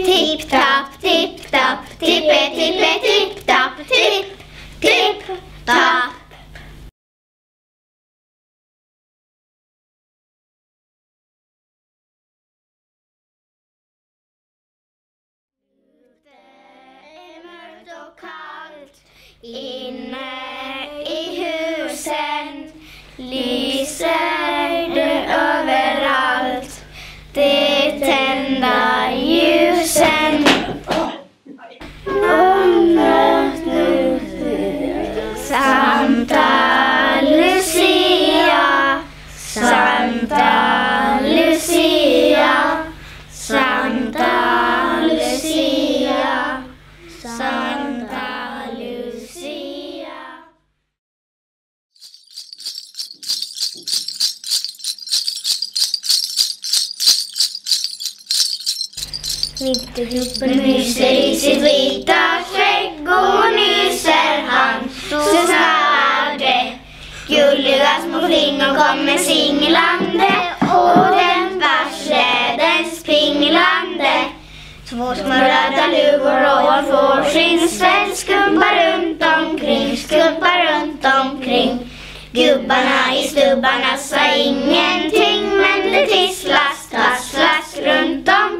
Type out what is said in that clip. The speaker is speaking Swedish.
Tipp-tapp, tipp-tapp, tippe-tippe, tipp-tapp, tipp-tipp-tapp. Kallt inne i husen lyser det överallt de tända ljusen. Santa Lucia, Santa Lucia, Santa Lucia, Santa Lucia. Vintergubben myser i sitt vita skägg och nyser han så snarare. Gulliga små flingor kommer singlande och den varse springlande. Två små röda lugor och en fårskinnsfäll skumpar runt omkring. Gubbarna i stubbarna sa ingenting, men det tisslas runt omkring.